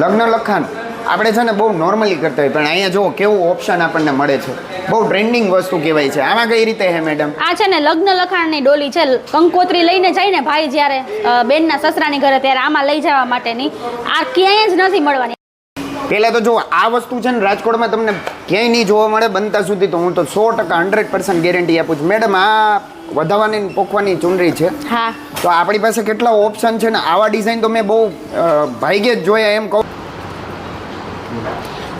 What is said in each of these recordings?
લગ્ન લખાણ આપણે છે ને બહુ નોર્મલી કરતા હોય, પણ અહીંયા જો કેવું ઓપ્શન આપણને મળે છે, બહુ ટ્રેન્ડિંગ વસ્તુ કહેવાય છે. આમાં કઈ રીતે હે મેડમ? આ છે ને લગ્ન લખાણની ડોલી છે. કંકોત્રી લઈને જાય ને ભાઈ જ્યારે બેનના સસરાની ઘરે, ત્યારે આમાં લઈ જવા માટેની. આ ક્યાંય જ નથી મળવાની. પહેલાં તો જો આ વસ્તુ છે ને રાજકોટમાં તમને ક્યાંય નહીં જોવા મળે બનતા સુધી, તો હું તો 100% 100% ગેરંટી આપું છું. મેડમ આ વધાવાની પોખવાની ચૂંદડી છે. હા, તો આપણી પાસે કેટલા ઓપ્શન છે ને, આવા ડિઝાઇન તો મેં બહુ ભાગ્યે જ જોયા એમ કહું.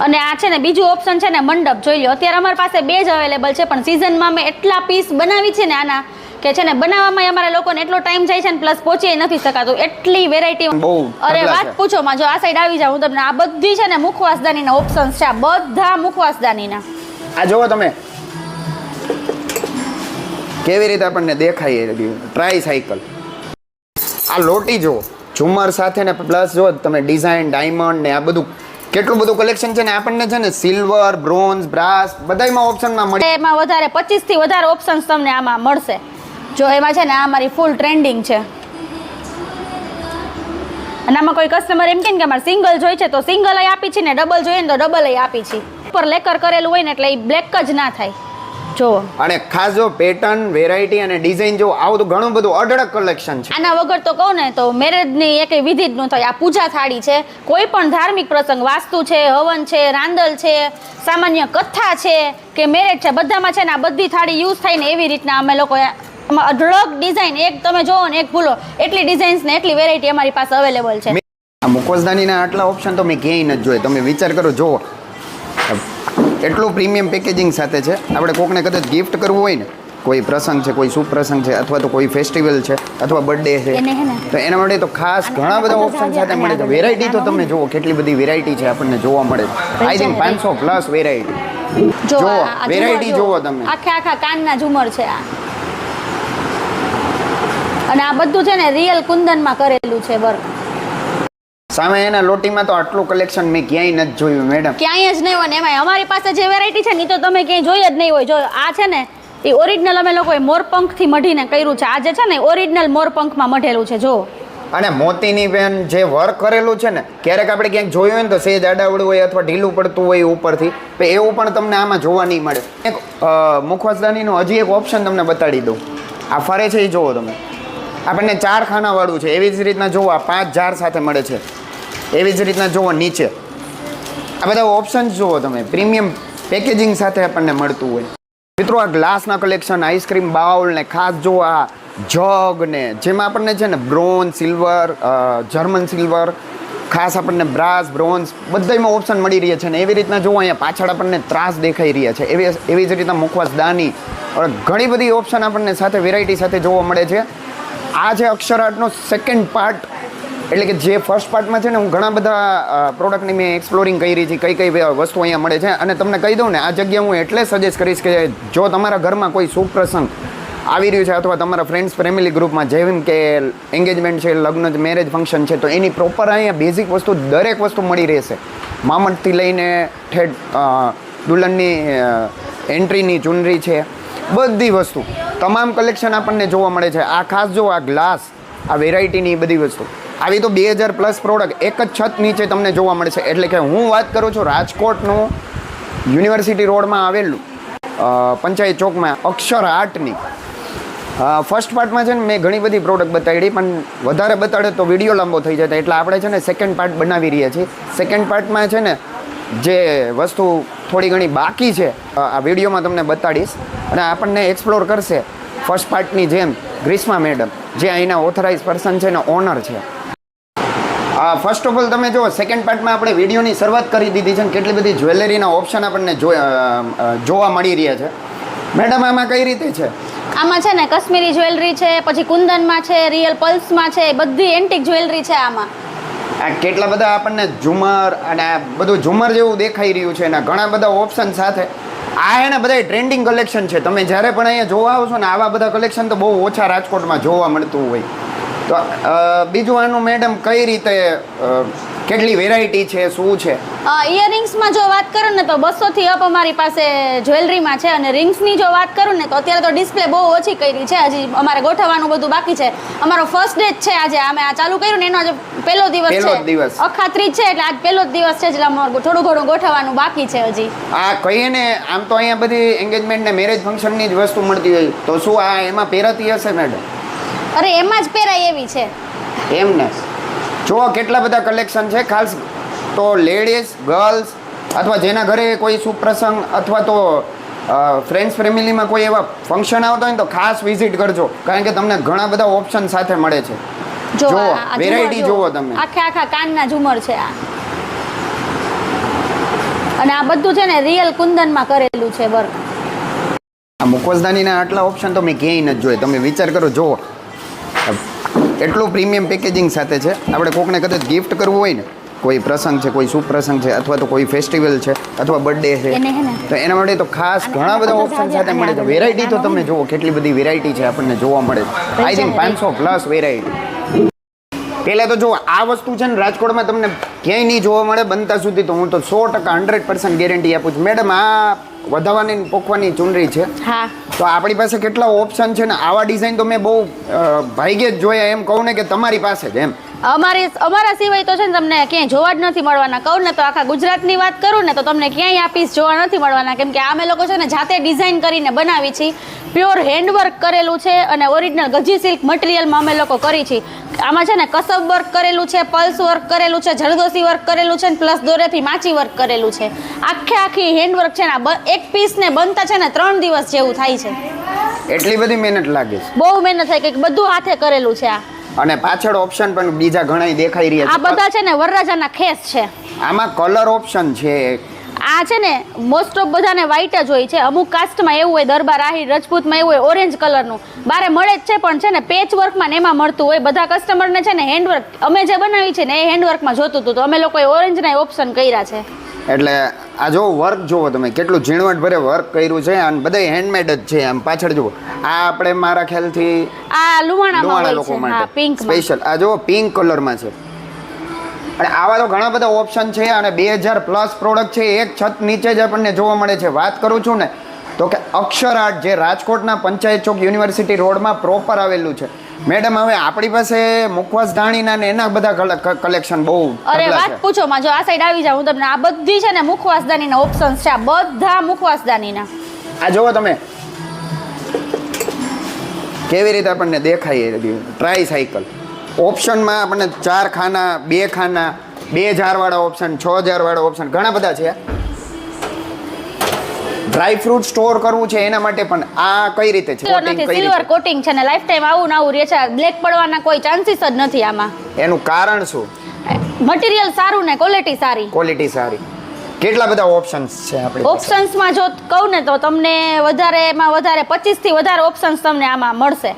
અને આ છે ને બીજું ઓપ્શન છે ને મંડપ. જોઈ લો, અત્યારે અમારી પાસે 2 જ અવેલેબલ છે, પણ સિઝનમાં મેં એટલા પીસ બનાવી છે ને આના કે છે ને બનાવવામાં અમારા લોકોને એટલો ટાઈમ જાય છે ને, પ્લસ પહોંચી નથી શકાતું, એટલી વેરાયટી. અરે વાત પૂછો માં. જો આ સાઈડ આવી જાવ હું તમને, આ બધી છે ને મુખવાસદાનીના ઓપ્શન્સ છે, આ બધા મુખવાસદાનીના. આ જુઓ તમે કેવી રીતે આપણને દેખાય ટ્રાય સાયકલ. આ લોટી જુઓ ઝુમર સાથે ને પ્લસ જો તમે ડિઝાઇન ડાયમંડ ને આ બધું કેટલું બધું કલેક્શન છે ને. આપણને છે ને સિલ્વર, બ્રોન્ઝ, બ્રાસ બધાયમાં ઓપ્શનમાં મળે. એમાં વધારે 25 થી વધારે ઓપ્શન્સ તમને આમાં મળશે. જો એમાં છે ને આ મારી ફૂલ ટ્રેન્ડિંગ છે. અને આમાં કોઈ કસ્ટમર એમ કે અમારે સિંગલ જોઈએ છે તો સિંગલ આપી છે ને ડબલ જોઈએ ને તો ડબલ આપી છે. ઉપર લેકર કરેલું હોય ને એટલે એ બ્લેક જ ના થાય. જો અને ખાસ જો પેટર્ન, વેરાયટી અને ડિઝાઇન જો આવું તો ઘણું બધું અઢળક કલેક્શન છે. આના વગર તો કહું ને તો મેરેજની એક વિધિ જ ન થાય. આ પૂજા થાળી છે, કોઈ પણ ધાર્મિક પ્રસંગ, વાસ્તુ છે, હવન છે, રાંદલ છે, સામાન્ય કથા છે કે મેરેજ છે, બધામાં છે ને આ બધી થાળી યુઝ થાય ને એવી રીતના અમે લોકો અઢળક ડિઝાઇન, એક તમે જોવો ને એક ભૂલો એટલી ડિઝાઇન્સ ને એટલી વેરાયટી અમારી પાસે અવેલેબલ છે. આ મુખવાસદાનીના આટલા ઓપ્શન તો મેં ક્યાંય નથી જોયે. તમે વિચાર કરો, જુઓ એટલું પ્રીમિયમ પેકેજિંગ સાથે છે. આપણે કોકને કદાચ ગિફ્ટ કરવું હોય ને, કોઈ પ્રસંગ છે, કોઈ શુભ પ્રસંગ છે, અથવા તો કોઈ ફેસ્ટિવલ છે, અથવા બર્થડે છે, તો એના માટે તો ખાસ ઘણા બધા ઓપ્શન સાથે મળે છે. વેરાયટી તો તમે જુઓ કેટલી બધી વેરાયટી છે આપણને જોવા મળે છે. I think 500 plus variety. જો વેરાયટી જુઓ તમે, આખા કાનના ઝુમર છે આ. અને આ બધું છે ને રિયલ કુંદનમાં કરેલું છે વર્ક. સામે એના લોટીમાં તો આટલું કલેક્શન મેં ક્યાંય નથી જોયું મેડમ. ક્યાંય જ નહીં હોય ને એમાં અમારી પાસે જે વેરાયટી છે ને તો તમે ક્યાંય જોઈ જ નહીં હોય. જો આ છે ને એ ઓરિજિનલ અમે લોકોએ મોરપંખથી મઢીને કર્યું છે. આ જે છે ને ઓરિજિનલ મોરપંખમાં મઢેલું છે. જો અને મોતીની પેન જે વર્ક કરેલું છે ને, ક્યારેક આપણે ક્યાંક જોયું હોય ને તો સેજ આડાવડું હોય અથવા ઢીલું પડતું હોય ઉપરથી, તો એવું પણ તમને આમાં જોવા નહીં મળે. એક મુખવાસદાનીનું હજી એક ઓપ્શન તમને બતાડી દઉં. આ ફરે છે એ જુઓ તમે, આપણને 4 ખાનાવાળું છે. એવી જ રીતના જુઓ આ 5 જાર સાથે મળે છે. એવી જ રીતના જુઓ નીચે આ બધા ઓપ્શન્સ જુઓ તમે, પ્રીમિયમ પેકેજિંગ સાથે આપણને મળતું હોય. મિત્રો આ ગ્લાસના કલેક્શન, આઈસ્ક્રીમ બાઉલ ને ખાસ જુઓ આ જગ ને, જેમાં આપણને છે ને બ્રોન્ઝ, સિલ્વર, જર્મન સિલ્વર, ખાસ આપણને બ્રાસ, બ્રોન્ઝ બધામાં ઓપ્શન મળી રહ્યા છે. ને એવી રીતના જુઓ અહીંયા પાછળ આપણને ત્રાસ દેખાઈ રહ્યા છે. એવી જ રીતના મુખવાસદાની, ઘણી બધી ઓપ્શન આપણને સાથે વેરાયટી સાથે જોવા મળે છે. આ છે અક્ષરઆર્ટનો સેકન્ડ પાર્ટ. એટલે કે જે ફર્સ્ટ પાર્ટમાં છે ને હું ઘણા બધા પ્રોડક્ટની મેં એક્સપ્લોરિંગ કરી છે, કઈ વસ્તુ અહીંયા મળે છે. અને તમને કહી દઉં ને, આ જગ્યા હું એટલે સજેસ્ટ કરીશ કે જો તમારા ઘરમાં કોઈ શુભ પ્રસંગ આવી રહ્યું છે, અથવા તમારા ફ્રેન્ડ્સ ફેમિલી ગ્રુપમાં જેમ કે એન્ગેજમેન્ટ છે, લગ્ન, મેરેજ ફંક્શન છે, તો એની પ્રોપર અહીંયા બેઝિક વસ્તુ દરેક વસ્તુ મળી રહેશે. મામટથી લઈને ઠેઠ દુલ્હનની એન્ટ્રીની ચૂનરી છે, બધી વસ્તુ તમામ કલેક્શન આપણને જોવા મળે છે. આ ખાસ જો આ ગ્લાસ, આ વેરાયટીની બધી વસ્તુ આવી તો 2000 પ્લસ પ્રોડક્ટ એક જ છત નીચે તમને જોવા મળે છે. એટલે કે હું વાત કરું છું રાજકોટનું યુનિવર્સિટી રોડમાં આવેલું પંચાયત ચોકમાં અક્ષરઆર્ટની. ફર્સ્ટ પાર્ટમાં છે ને મેં ઘણી બધી પ્રોડક્ટ બતાવી, પણ વધારે બતાડે તો વિડીયો લાંબો થઈ જતા, એટલે આપણે છે ને સેકન્ડ પાર્ટ બનાવી રહ્યા છીએ. સેકન્ડ પાર્ટમાં છે ને જે વસ્તુ થોડી ઘણી બાકી છે આ વિડીયોમાં તમને બતાડીશ, અને આપણને એક્સપ્લોર કરશે ફર્સ્ટ પાર્ટની જેમ ગ્રીષ્મા મેડમ, જે અહીંના ઓથોરાઇઝ પર્સન છે ને ઓનર છે. ફર્સ્ટ ઓફ ઓલ તમે જો સેકન્ડ પાર્ટમાં આપણે વિડીયોની શરૂઆત કરી દીધી છે ને કેટલી બધી જ્વેલરીના ઓપ્શન આપણને જોવા મળી રહ્યા છે. મેડમ આમાં કઈ રીતે છે? આમાં છે ને કાશ્મીરી જ્વેલરી છે, પછી કુંદનમાં છે, રિયલ પલ્સમાં છે, બધી એન્ટિક જ્વેલરી છે આમાં. આ કેટલા બધા આપણને ઝુમર અને આ બધું ઝુમર જેવું દેખાઈ રહ્યું છે, એના ઘણા બધા ઓપ્શન સાથે. આ એને બધા ટ્રેન્ડિંગ કલેક્શન છે. તમે જ્યારે પણ અહીંયા જોવા આવશો ને આવા બધા કલેક્શન તો બહુ ઓછા રાજકોટમાં જોવા મળતું હોય. તો બીજું આનું મેડમ કઈ રીતે કેટલી વેરાયટી છે, શું છે? ઇયરિંગ્સમાં જો વાત કરું ને તો 200 થી અપ અમારી પાસે જ્વેલરીમાં છે, અને રિંગ્સની જો વાત કરું ને તો અત્યારે તો ડિસ્પ્લે બહુ ઓછી કરી છે, હજી અમારે ગોઠવવાનું બધું બાકી છે. અમારો ફર્સ્ટ ડે જ છે આજે, અમે આ ચાલુ કર્યું ને એનો આજે પહેલો દિવસ છે, અખાત્રીજ છે, એટલે આજ પહેલો જ દિવસ છે, એટલે અમારે થોડું ઘણું ગોઠવવાનું બાકી છે હજી. આ કહીએ ને આમ તો અહીંયા બધી એન્ગેજમેન્ટ ને મેરેજ ફંક્શનની જ વસ્તુ મળતી હોય, તો શું આ એમાં પહેરાતી હશે મેડમ? અરે એમાં જ પહેરાય એવી છે. એમ ને, જો કેટલા બધા કલેક્શન છે, ખાસ તો લેડીઝ, ગર્લ્સ અથવા જેના ઘરે કોઈ સુપ્રસંગ અથવા તો ફ્રેન્ડ્સ ફેમિલીમાં કોઈ એવા ફંક્શન આવતા હોય ને તો ખાસ વિઝિટ કરજો, કારણ કે તમને ઘણા બધા ઓપ્શન સાથે મળે છે. જો વેરાયટી જુઓ તમે, આખા કાનના ઝુમર છે આ, અને આ બધું છે ને રિયલ કુંદનમાં કરેલું છે વર્ક. આ મુખવાસદાનીના આટલા ઓપ્શન તો મેં ક્યાંય નથી જોયે. તમે વિચાર કરો, જુઓ એટલું પ્રીમિયમ પેકેજિંગ સાથે છે. આપણે કોકને કદાચ ગિફ્ટ કરવું હોય ને, કોઈ પ્રસંગ છે, કોઈ સુપ્રસંગ છે, અથવા તો કોઈ ફેસ્ટિવલ છે, અથવા બર્થડે છે, તો એના માટે તો ખાસ ઘણા બધા ઓપ્શન સાથે મળે છે. વેરાયટી તો તમે જુઓ કેટલી બધી વેરાયટી છે આપણને જોવા મળે છે. I think 500 plus variety. પહેલાં તો જો આ વસ્તુ છે ને રાજકોટમાં તમને ક્યાંય નહીં જોવા મળે બનતા સુધી, તો હું તો 100% 100% ગેરંટી આપું છું. મેડમ આ વધાવાની પોખવાની ચુનરી છે, હા, તો આપણી પાસે કેટલા ઓપ્શન છે ને, આવા ડિઝાઇન તો મેં બહુ ભાગ્યે જ જોયા, એમ કહું ને કે તમારી પાસે જ એમ. અમારા સિવાય તો છે ને તમને ક્યાંય જોવા જ નથી મળવાના. કહું ને તો આખા ગુજરાતની વાત કરું ને તો તમને ક્યાંય આ પીસ જોવા નથી મળવાના, કેમ કે અમે લોકો છે ને જાતે ડિઝાઇન કરીને બનાવી છીએ. પ્યોર હેન્ડવર્ક કરેલું છે, અને ઓરિજિનલ ગજી સિલ્ક મટીરિયલમાં અમે લોકો કરી છીએ. આમાં છે ને કસબ વર્ક કરેલું છે, પલ્સ વર્ક કરેલું છે, જરદોસી વર્ક કરેલું છે, પ્લસ દોરેથી માચી વર્ક કરેલું છે. આખી હેન્ડવર્ક છે ને, એક પીસને બનતા છે ને 3 દિવસ જેવું થાય છે. એટલી બધી મહેનત લાગે છે, બહુ મહેનત થાય, કે બધું હાથે કરેલું છે આ. અને પાછળ ઓપ્શન પણ બીજા ઘણા દેખાઈ રહ્યા છે. આ બધા છે ને વરરાજાના ખેસ છે. આમાં કલર ઓપ્શન છે. આ છે ને મોસ્ટ ઓફ બધાને વ્હાઈટ જ હોય છે. અમુક કાસ્ટમાં એવું હોય, દરબાર આહિર રજપૂતમાં એવું હોય ઓરેન્જ કલરનું, બારે મળે જ છે, પણ છે ને પેચ વર્કમાં ને એમાં મળતું હોય. બધા કસ્ટમરને છે ને હેન્ડવર્ક અમે જે બનાવી છે ને એ હેન્ડવર્કમાં જોતું હતું, તો અમે લોકોએ ઓરેન્જના ઓપ્શન કર્યા છે. એટલે આ જો વર્ક જુઓ તમે, કેટલું ઝીણવટ ભરે વર્ક કર્યું છે, અને બધા હેન્ડમેડ જ છે. આમ પાછળ જુઓ, આ આપણે મારા ખ્યાલથી આ લુવાણા લોકો હા, માટે પિંક સ્પેશિયલ. આ જો પિંક કલરમાં છે, અને આવા તો ઘણા બધા ઓપ્શન છે, અને 2000 પ્લસ પ્રોડક્ટ છે. એક છત નીચે જ આપણને જોવા મળે છે. વાત કરું છું ને તો કે અક્ષર આર્ટ, જે રાજકોટના પંચાયત ચોક યુનિવર્સિટી રોડમાં પ્રોપર આવેલું છે. મેડમ હવે આપણી પાસે મુખવાસ ધાણીના ને એના બધા કલેક્શન બહુ. અરે વાત પૂછો માં, જો આ સાઈડ આવી જાવ હું તમને, આ બધી છે ને મુખવાસદાનીના ઓપ્શન્સ છે, આ બધા મુખવાસદાનીના. આ જોવો તમે કેવી રીતે આપણને દેખાય. ટ્રાય સાયકલ ઓપ્શનમાં આપણને 4 ખાના, 2 ખાના, 2000 વાળા ઓપ્શન, 6000 વાળા ઓપ્શન, ઘણા બધા છે. ડ્રાય ફ્રૂટ સ્ટોર કરવું છે એના માટે પણ આ કઈ રીતે છે? સિલ્વર કોટિંગ છે ને લાઈફ ટાઈમ આવું ને આવું રહે છે. બ્લેક પડવાના કોઈ ચાન્સીસ જ નથી આમાં. એનું કારણ શું? મટીરિયલ સારું ને ક્વોલિટી સારી. ક્વોલિટી સારી. કેટલા બધા ઓપ્શન્સ છે આપણે? ઓપ્શન્સમાં જો કહું ને તો તમને વધારેમાં વધારે 25 થી વધારે ઓપ્શન્સ તમને આમાં મળશે.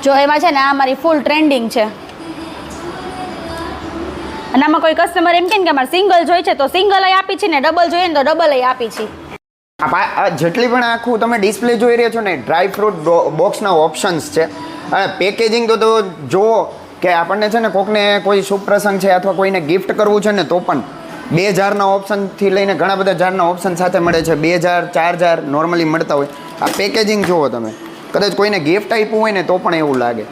જો એમાં છે ને આ મારી ફૂલ ટ્રેન્ડિંગ છે, અને આમાં કોઈ કસ્ટમર એમ કે અમારે સિંગલ જોઈએ છે તો સિંગલ આપી છે, ને ડબલ જોઈએ ને તો ડબલ આપી છે. જેટલી પણ આખું તમે ડિસ્પ્લે જોઈ રહ્યા છો ને, ડ્રાય ફ્રૂટ બોક્સના ઓપ્શન્સ છે. અને પેકેજિંગ તો જુઓ કે આપણને છે ને કોકને કોઈ શુભ પ્રસંગ છે અથવા કોઈને ગિફ્ટ કરવું છે ને તો પણ 2000ના ઓપ્શનથી લઈને ઘણા બધા જારના ઓપ્શન સાથે મળે છે. 2000, 4000 નોર્મલી મળતા હોય. આ પેકેજિંગ જુઓ તમે, કદાચ કોઈને ગિફ્ટ આપ્યું હોય ને તો પણ એવું લાગે.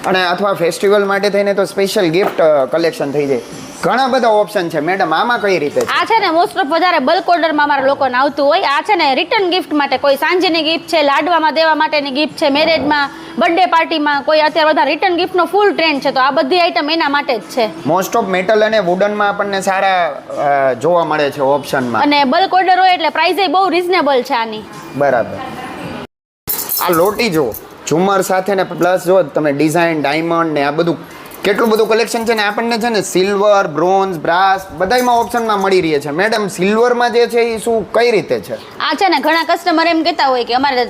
અને અથવા ફેસ્ટિવલ માટે થઈને તો સ્પેશિયલ ગિફ્ટ કલેક્શન થઈ જાય. ઘણા બધા ઓપ્શન છે. મેડમ આમાં કઈ રીતે છે? આ છે ને મોસ્ટ ઓફ વધારે બલ્ક ઓર્ડરમાં અમારા લોકોને આવતું હોય. આ છે ને રિટર્ન ગિફ્ટ માટે, કોઈ સાંજની ગિફ્ટ છે, લાડવામાં દેવા માટેની ગિફ્ટ છે, મેરેજમાં, બર્થડે પાર્ટીમાં, કોઈ અત્યારે બધા રિટર્ન ગિફ્ટનો ફૂલ ટ્રેન્ડ છે, તો આ બધી આઈટમ એના માટે જ છે. મોસ્ટ ઓફ મેટલ અને વુડનમાં આપણને સારા જોવા મળે છે ઓપ્શનમાં. અને બલ્ક ઓર્ડર હોય એટલે પ્રાઇસ બહુ રીઝનેબલ છે આની. બરાબર. આ લોટી જો ઝુમર સાથે ને પ્લસ જો તમે ડિઝાઇન, ડાયમંડ ને આ બધું કેટલું બધું કલેક્શન છે ને. આપણને છે ને સિલ્વર, બ્રોન્ઝ, બ્રાસ બધાયમાં ઓપ્શનમાં મળી રહી છે. મેડમ સિલ્વરમાં જે છે એ શું કઈ રીતે છે? આ છે ને ઘણા કસ્ટમર એમ કહેતા હોય કે અમારે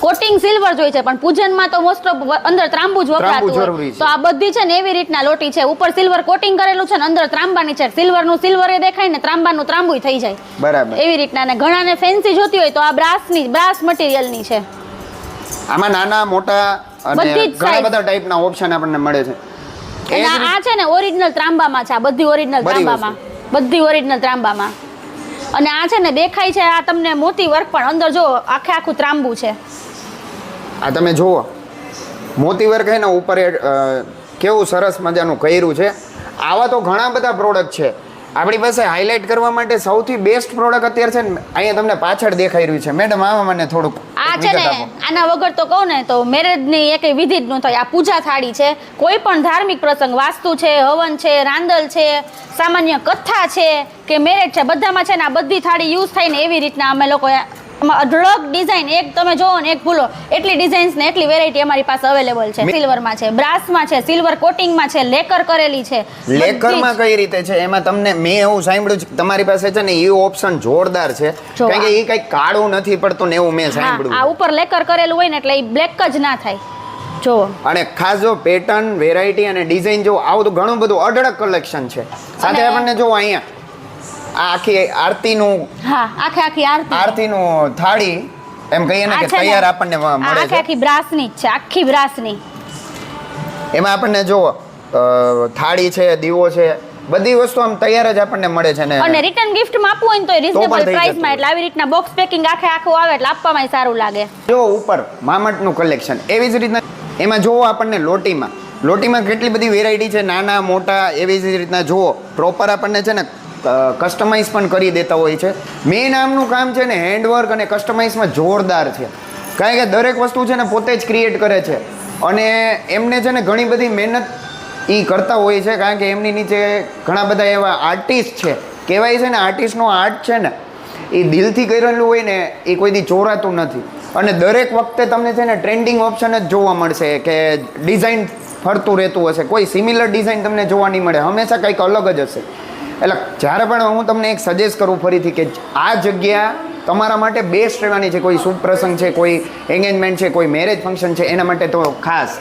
કોટિંગ સિલ્વર જોઈએ છે, પણ પૂજનમાં તો મોસ્ટ ઓફ અંદર ત્રાંબુ જ વપરાતું હોય, તો આ બધી છે ને એવી રીતના લોટી છે. ઉપર સિલ્વર કોટિંગ કરેલું છે ને અંદર ત્રાંબાની છે. સિલ્વરનું સિલ્વર એ દેખાય ને ત્રાંબાનું ત્રાંબુય થઈ જાય. બરાબર. એવી રીતના. ને ઘણાને ફેન્સી જોતી હોય તો આ બ્રાસ મટીરિયલની છે. આમાં નાના મોટા અને ઘણા બધા ટાઈપના ઓપ્શન આપણને મળે છે. અને આ છે ને ઓરિજિનલ ત્રાંબામાં છે, આ બધી ઓરિજિનલ ત્રાંબામાં, બધી ઓરિજિનલ ત્રાંબામાં. અને આ છે ને દેખાય છે આ તમને મોતી વર્ક, પણ અંદર જો આખે આખું ત્રાંબુ છે. આ તમે જુઓ મોતી વર્ક હે ને ઉપર કેવું સરસ મજાનું કર્યું છે. આવા તો ઘણા બધા પ્રોડક્ટ છે આપણી પાસે. હાઇલાઇટ કરવા માટે સૌથી બેસ્ટ પ્રોડક્ટ અત્યારે છે ને અહીંયા તમને પાછળ દેખાઈ રહ્યું છે. મેડમ આમાં મને થોડુંક આ છે ને આના વગર તો કહું ને તો મેરેજની એકેય વિધિ જ ન થાય. આ પૂજા થાળી છે. કોઈ પણ ધાર્મિક પ્રસંગ, વાસ્તુ છે, હવન છે, રાંદલ છે, સામાન્ય કથા છે કે મેરેજ છે, બધામાં છે ને આ બધી થાળી યુઝ થાય ને એવી રીતના અમે લોકો અઢળક ડિઝાઇન, એક તમે જોવો ને એક ભૂલો એટલી ડિઝાઇન્સ ને એટલી વેરાયટી અમારી પાસે અવેલેબલ છે. સિલ્વરમાં છે, બ્રાસમાં છે, સિલ્વર કોટિંગમાં છે, લેકર કરેલી છે. લેકરમાં કઈ રીતે છે એમાં તમને મેં એવું સાંભળ્યું છે કે તમારી પાસે છે ને એ ઓપ્શન જોરદાર છે, કારણ કે એ કઈ કાળું નથી પડતું ને એવું મેં સાંભળ્યું. આ ઉપર લેકર કરેલું હોય ને એટલે એ બ્લેક જ ના થાય. જો અને ખાસ જો પેટર્ન, વેરાયટી અને ડિઝાઇન જો આવું તો ઘણું બધું અઢળક કલેક્શન છે. સાથે આપણને જો અહીંયા આખી આરતીનું, હા આખી આરતીનું થાળી એમ કહીએ ને કે તૈયાર આપણને મળે છે. આખી બ્રાસની જ છે, આખી બ્રાસની. એમાં આપણને જો થાળી છે, દીવો છે, બધી વસ્તુ આમ તૈયાર જ આપણને મળે છે ને. અને રિટર્ન ગિફ્ટમાં આપવું હોય ને તો રીઝનેબલ પ્રાઇસમાં, એટલે આવી રીતના બોક્સ પેકિંગ આખું આવે એટલે આપવામાં સારું લાગે. જો ઉપર મામટનું કલેક્શન એવી જ રીતના એમાં જોવો આપણને લોટીમાં કેટલી બધી વેરાયટી છે, નાના મોટા એવી જ રીતના જુઓ. પ્રોપર આપણને છે ને કસ્ટમાઇઝ પણ કરી દેતા હોય છે. મેઇન આમનું કામ છે ને હેન્ડવર્ક અને કસ્ટમાઇઝમાં જોરદાર છે, કારણ કે દરેક વસ્તુ છે ને પોતે જ ક્રિએટ કરે છે અને એમને છે ને ઘણી બધી મહેનત એ કરતા હોય છે, કારણ કે એમની નીચે ઘણા બધા એવા આર્ટિસ્ટ છે. કહેવાય છે ને આર્ટિસ્ટનો આર્ટ છે ને એ દિલથી કરેલું હોય ને એ કોઈ દી ચોરાતું નથી. અને દરેક વખતે તમને છે ને ટ્રેન્ડિંગ ઓપ્શન જ જોવા મળશે કે ડિઝાઇન ફરતું રહેતું હશે, કોઈ સિમિલર ડિઝાઇન તમને જોવા નહીં મળે, હંમેશા કંઈક અલગ જ હશે. એટલે જ્યારે પણ હું તમને એક સજેસ્ટ કરું ફરીથી કે આ જગ્યા તમારા માટે બેસ્ટ રહેવાની છે. કોઈ શુભ પ્રસંગ છે, કોઈ એંગેજમેન્ટ છે, કોઈ મેરેજ ફંક્શન છે, એના માટે તો ખાસ.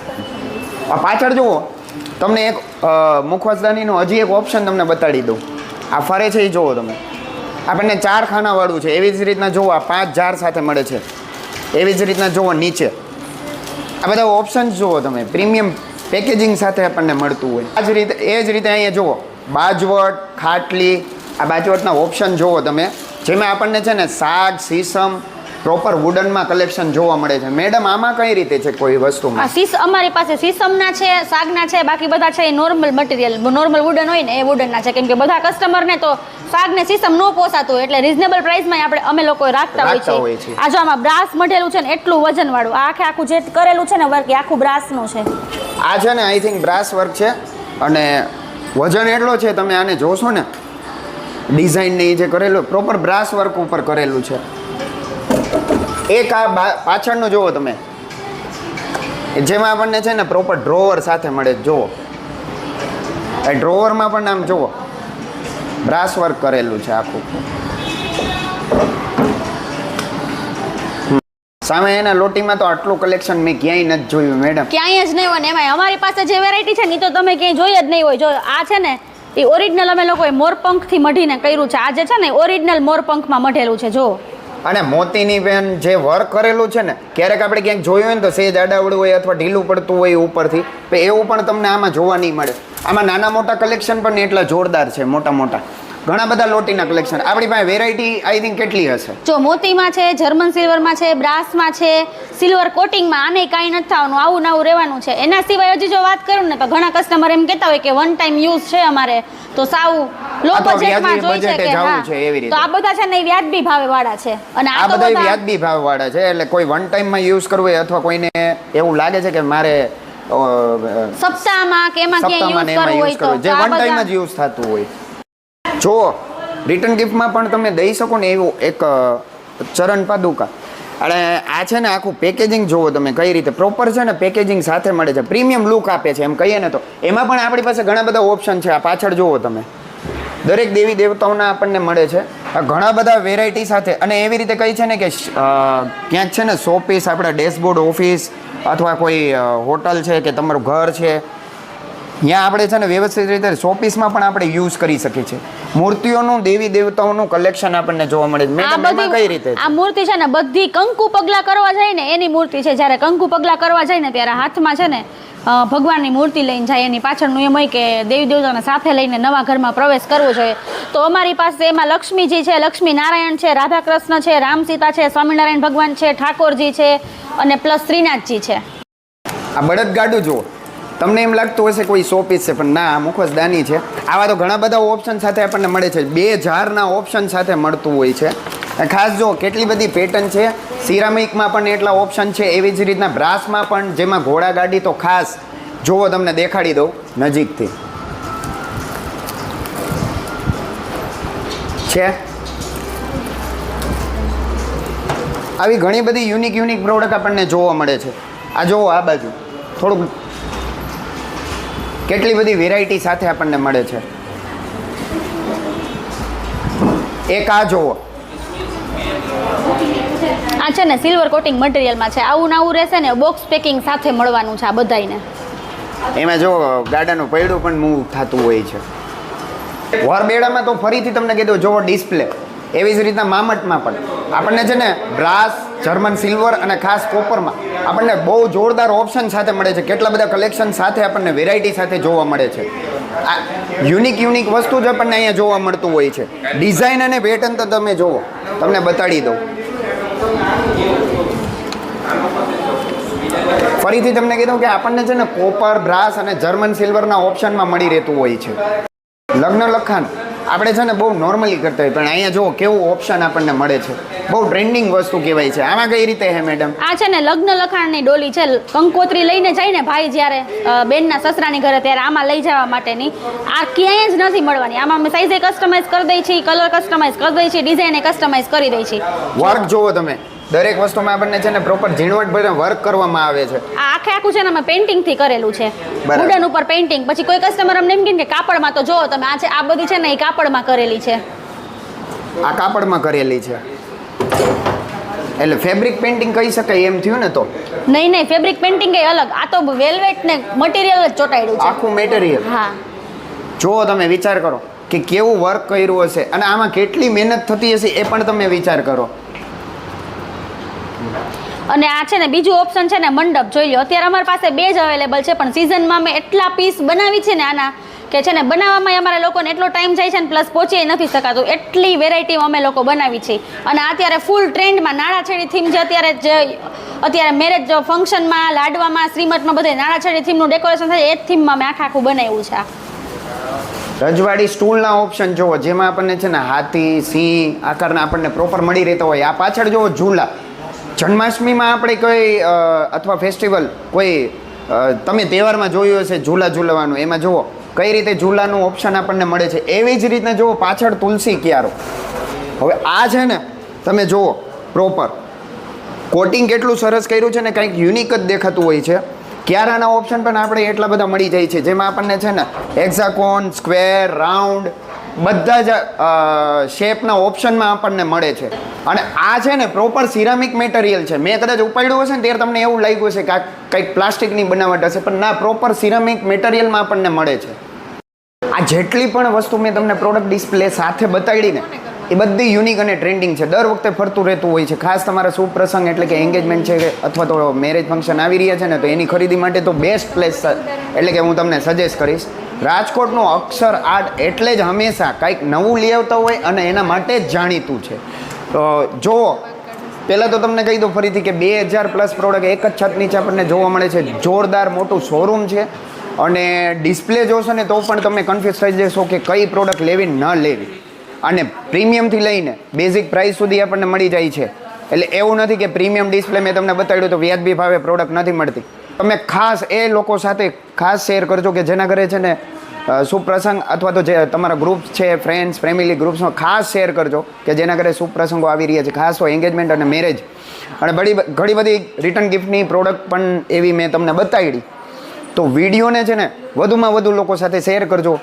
આ પાછળ જુઓ તમને એક મુખવાસદાનીનું હજી એક ઓપ્શન તમને બતાડી દઉં. આ ફરે છે એ જુઓ તમે, આપણને 4 ખાનાવાળું છે. એવી જ રીતના જુઓ આ 5 જાર સાથે મળે છે. એવી જ રીતના જુઓ નીચે આ બધા ઓપ્શન જુઓ તમે, પ્રીમિયમ પેકેજિંગ સાથે આપણને મળતું હોય. આ જ રીતે એ જ રીતે અહીંયા જુઓ બાજવટ, ખાટલી, આ બાજવટના ઓપ્શન જુઓ તમે, જેમાં આપણને છે ને શાક, સીસમ પ્રોપર વુડનમાં કલેક્શન જોવા મળે છે. મેડમ આમાં કઈ રીતે છે કોઈ વસ્તુમાં? અમારી પાસે સીસમના છે, શાકના છે, બાકી બધા છે એ નોર્મલ મટીરિયલ, નોર્મલ વુડન હોય ને એ વુડનના છે. કેમ કે બધા કસ્ટમરને તો શાક ને સીસમ ન પોસાતું હોય એટલે રિઝનેબલ પ્રાઇસમાં આપણે અમે લોકો રાખતા હોય છે. આ જો આમાં બ્રાસ મઢેલું છે ને એટલું વજન વાળું, આખું જે કરેલું છે ને વર્ક એ આખું બ્રાસનું છે. આ છે ને આઈ થિંક બ્રાસ વર્ક છે અને વજન એટલો છે, તમે આને જોશો ને ડિઝાઇન ને જે કરેલું પ્રોપર બ્રાસ વર્ક ઉપર કરેલું છે. એક આ પાછળનું જુઓ તમે, જેમાં આપણને છે ને પ્રોપર ડ્રોવર સાથે મળે. જુઓ એ ડ્રોવરમાં પણ આમ જુઓ બ્રાસ વર્ક કરેલું છે આખું. સામે એના લોટીમાં તો આટલું કલેક્શન મેં ક્યાંય નથી જોયું મેડમ, ક્યાંય જ નહીં હોય ને. એમાં અમારી પાસે જે વેરાયટી છે ને એ તો તમે ક્યાંય જોઈ જ નહીં હોય. જો આ છે ને એ ઓરિજિનલ અમે લોકોએ મોરપંખથી મઢીને કર્યું છે. આ જે છે ને ઓરિજિનલ મોરપંખમાં મઢેલું છે. જો અને મોતીની પેન જે વર્ક કરેલું છે ને, ક્યારેક આપણે ક્યાંક જોયું હોય ને તો સેજ આડાવડું હોય અથવા ઢીલું પડતું હોય ઉપરથી, તો એવું પણ તમને આમાં જોવા નહીં મળે. આમાં નાના મોટા કલેક્શન પણ એટલા જોરદાર છે, મોટા ઘણા બધા લોટીના કલેક્શન. આપણી પાસે વેરાયટી આઈ થિંક કેટલી હશે? જો મોતીમાં છે, જર્મન સિલ્વરમાં છે, બ્રાસમાં છે, સિલ્વર કોટિંગમાં, આને કાંઈ નથી થવાનું, આવું નવું રહેવાનું છે. એના સિવાય હજી જો વાત કરું ને તો ઘણા કસ્ટમર એમ કહેતા હોય કે વન ટાઈમ યુઝ છે અમારે, તો સાવ લો બજેટમાં જોઈએ છે કે હા, તો આ બધા છે ને વ્યાજબી ભાવે વાળા છે. અને આ બધા વ્યાજબી ભાવે વાળા છે, એટલે કોઈ વન ટાઈમમાં યુઝ કરવું હોય અથવા કોઈને એવું લાગે છે કે મારે સપ્તાહમાં કે એમાં ક્યાંય યુઝ કરવું હોય તો જે વન ટાઈમ જ યુઝ થતું હોય. જો રિટર્ન ગિફ્ટમાં પણ તમે દઈ શકો ને એવું એક ચરણ પાદુકા. અને આ છે ને આખું પેકેજિંગ જુઓ તમે કઈ રીતે પ્રોપર છે ને પેકેજિંગ સાથે મળે છે, પ્રીમિયમ લુક આપે છે એમ કહીએ ને તો. એમાં પણ આપણી પાસે ઘણા બધા ઓપ્શન છે. આ પાછળ જુઓ તમે, દરેક દેવી દેવતાઓના આપણને મળે છે ઘણા બધા વેરાયટી સાથે. અને એવી રીતે કઈ છે ને કે ક્યાંક છે ને શોપીસ, આપણા ડેશબોર્ડ ઓફિસ અથવા કોઈ હોટલ છે કે તમારું ઘર છે, ત્યાં આપણે છે ને વ્યવસ્થિત રીતે શોપીસમાં પણ આપણે યુઝ કરી શકીએ છીએ. મૂર્તિઓનું, દેવી દેવતાઓનું કલેક્શન આપણને જોવા મળે છે. મેડમ એમાં કઈ રીતે? આ મૂર્તિ છે ને બધી કંકુ પગલા કરવા જાય ને એની મૂર્તિ છે. જ્યારે કંકુ પગલા કરવા જાય ને ત્યારે હાથમાં છે ને ભગવાનની મૂર્તિ લઈને જાય, એની પાછળનું એમ હોય કે દેવી દેવતાને સાથે લઈને નવા ઘરમાં પ્રવેશ કરવો જોઈએ. તો અમારી પાસે એમાં લક્ષ્મીજી છે, લક્ષ્મી નારાયણ છે, રાધા કૃષ્ણ છે, રામ સીતા છે, સ્વામિનારાયણ ભગવાન છે, ઠાકોરજી છે અને પ્લસ શ્રીનાથજી છે. આ બળદ ગાડું જુઓ, તમને એમ લાગતું હશે કોઈ સો પીસ છે, પણ ના, આ મુખવાસ દાની છે. આવા તો ઘણા બધા ઓપ્શન સાથે આપણને મળે છે, 2000ના ઓપ્શન સાથે મળતું હોય છે. અને ખાસ જો કેટલી બધી પેટર્ન છે, સિરામિકમાં પણ એટલા ઓપ્શન છે, એવી જ રીતના બ્રાસમાં પણ, જેમાં ઘોડા ગાડી તો ખાસ જુઓ, તમને દેખાડી દઉં નજીકથી છે. આવી ઘણી બધી યુનિક પ્રોડક્ટ આપણને જોવા મળે છે. આ જુઓ, આ બાજુ થોડુંક કેટલી બધી વેરાયટી સાથે આપણને મળે છે. એક આ જુઓ, આ છે ને સિલ્વર કોટિંગ મટીરિયલમાં છે. આવું નવું રહેશે ને, બોક્સ પેકિંગ સાથે મળવાનું છે આ બધાયને. એમાં જો ગાડાનું પૈડું પણ મૂવ થતું હોય છે. વરબેડામાં તો ફરીથી તમને કીધું જોવો ડિસ્પ્લે, એવી જ રીતના મામટમાં પણ આપણને છે ને બ્રાસ, જર્મન સિલ્વર અને ખાસ કોપરમાં આપણને બહુ જોરદાર ઓપ્શન સાથે મળે છે. કેટલા બધા કલેક્શન સાથે આપણને વેરાયટી સાથે જોવા મળે છે. આ યુનિક વસ્તુ જ આપણને અહીંયા જોવા મળતું હોય છે. ડિઝાઇન અને પેટર્ન તો તમે જુઓ, તમને બતાડી દઉં. ફરીથી તમને કીધું કે આપણને છે ને કોપર, બ્રાસ અને જર્મન સિલ્વરના ઓપ્શનમાં મળી રહેતું હોય છે. લગ્ન લખાણ આપણે છે ને બહુ નોર્મલી કરતા હોય, પણ અહીંયા જુઓ કેવું ઓપ્શન આપણને મળે છે. બહુ ટ્રેન્ડિંગ વસ્તુ કહેવાય છે. આમાં કઈ રીતે હે મેડમ? આ છે ને લગ્ન લખાણની ડોલી છે. કંકોત્રી લઈને જાય ને ભાઈ જ્યારે બેનના સસરાની ઘરે, ત્યારે આમાં લઈ જવા માટેની. આ ક્યાંય જ નથી મળવાની. આમાં અમે સાઈઝે કસ્ટમાઇઝ કરી દઈએ છીએ, કલર કસ્ટમાઇઝ કરી દઈએ છીએ, ડિઝાઇને કસ્ટમાઇઝ કરી દઈએ છીએ. વર્ક જુઓ તમે, દરેક વસ્તુમાં આપણને છે ને પ્રોપર ઝીણવટભર્યું વર્ક કરવામાં આવે છે. આ આખું છે ને અમે પેઇન્ટિંગથી કરેલું છે, બરાબર. વુડન ઉપર પેઇન્ટિંગ. પછી કોઈ કસ્ટમર અમને એમ કહે કે કાપડમાં, તો જો તમે આ બધી છે ને એ કાપડમાં કરેલી છે. આ કાપડમાં કરેલી છે, એટલે ફેબ્રિક પેઇન્ટિંગ કહી શકાય એમ થયું ને? તો નહીં, ફેબ્રિક પેઇન્ટિંગ એ અલગ. આ તો વેલ્વેટ ને મટીરિયલ જ ચોટાડ્યું છે, આખું મટીરિયલ. હા, જો તમે વિચાર કરો કે કેવું વર્ક કર્યું હશે અને આમાં કેટલી મહેનત થતી હશે, એ પણ તમે વિચાર કરો. અને આ છે ને બીજું ઓપ્શન છે ને મંડપ. જોઈ લો, અત્યારે અમારી પાસે 2 જ અવેલેબલ છે, પણ સિઝનમાં અમે એટલા પીસ બનાવી છે ને આના, કે છે ને બનાવવામાં અમારા લોકોને એટલો ટાઈમ જાય છે ને, પ્લસ પહોંચી નથી શકાતું. એટલી વેરાયટી અમે લોકો બનાવી છે. અને અત્યારે ફૂલ ટ્રેન્ડમાં નાળાછેડી થીમ જે અત્યારે મેરેજ ફંક્શનમાં, લાડવામાં, શ્રીમતમાં બધે નાળાછેડી થીમનું ડેકોરેશન થાય, એ જ થીમમાં અમે આખું બનાવ્યું છે. રજવાડી સ્ટૂલના ઓપ્શન જુઓ, જેમાં આપણને છે ને હાથી, સિંહ આકારના આપણને પ્રોપર મળી રહેતા હોય. આ પાછળ જુઓ ઝૂલા. જન્માષ્ટમીમાં આપણે કોઈ અથવા ફેસ્ટિવલ કોઈ તમે તહેવારમાં જોયું હશે ઝૂલા ઝૂલવાનું, એમાં જુઓ કઈ રીતે ઝૂલાનું ઓપ્શન આપણને મળે છે. એવી જ રીતના જુઓ પાછળ તુલસી ક્યારો. હવે આ છે ને તમે જુઓ પ્રોપર કોટિંગ કેટલું સરસ કર્યું છે ને, કંઈક યુનિક જ દેખાતું હોય છે. ક્યારાના ઓપ્શન પણ આપણે એટલા બધા મળી જાય છે, જેમાં આપણને છે ને હેક્સાગોન, સ્ક્વેર, રાઉન્ડ બધા જ શેપના ઓપ્શનમાં આપણને મળે છે. અને આ છે ને પ્રોપર સિરામિક મટીરિયલ છે. મેં કદાચ ઉપાડ્યું હશે ને ત્યારે તમને એવું લાગ્યું હશે કે આ કંઈક પ્લાસ્ટિકની બનાવટ હશે, પણ ના, પ્રોપર સિરામિક મટીરિયલમાં આપણને મળે છે. આ જેટલી પણ વસ્તુ મેં તમને પ્રોડક્ટ ડિસ્પ્લે સાથે બતાડી ને, એ બધી યુનિક અને ટ્રેન્ડિંગ છે. દર વખતે ફરતું રહેતું હોય છે. ખાસ તમારા શુભ પ્રસંગ એટલે કે એન્ગેજમેન્ટ છે અથવા તો મેરેજ ફંક્શન આવી રહ્યા છે ને, તો એની ખરીદી માટે તો બેસ્ટ પ્લેસ એટલે કે હું તમને સજેસ્ટ કરીશ. રાજકોટનું અક્ષર આર્ટ એટલે જ હંમેશા કંઈક નવું લઈ આવતા હોય અને એના માટે જ જાણીતું છે. તો જુઓ, પહેલાં તો તમને કહી દઉં ફરીથી કે 2000+ પ્રોડક્ટ એક જ છત નીચે આપણને જોવા મળે છે. જોરદાર મોટું શોરૂમ છે અને ડિસ્પ્લે જોશો ને તો પણ તમે કન્ફ્યુઝ થઈ જશો કે કઈ પ્રોડક્ટ લેવી ન લેવી. અને પ્રીમિયમથી લઈને બેઝિક પ્રાઇસ સુધી આપણને મળી જાય છે. એટલે એવું નથી કે પ્રીમિયમ ડિસ્પ્લે મેં તમને બતાડ્યું તો વ્યાજબી ભાવે પ્રોડક્ટ નથી મળતી. તમે ખાસ એ લોકો સાથે ખાસ શેર કરજો કે જેના ઘરે છે ને શુભ પ્રસંગ અથવા તો જે તમારા ગ્રુપ્સ છે, ફ્રેન્ડ્સ, ફેમિલી ગ્રુપ્સમાં ખાસ શેર કરજો કે જેના ઘરે શુભ પ્રસંગો આવી રહ્યા છે, ખાસ તો એન્ગેજમેન્ટ અને મેરેજ. અને ઘણી બધી રિટર્ન ગિફ્ટની પ્રોડક્ટ પણ એવી મેં તમને બતાવી. તો વિડીયોને છે ને વધુમાં વધુ લોકો સાથે શેર કરજો.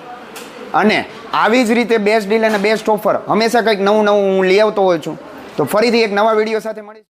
અને આવી જ રીતે બેસ્ટ ડીલ અને બેસ્ટ ઓફર હંમેશા કંઈક નવું હું લઈ આવતો હોઉં છું. તો ફરીથી એક નવા વિડીયો સાથે મળીશ.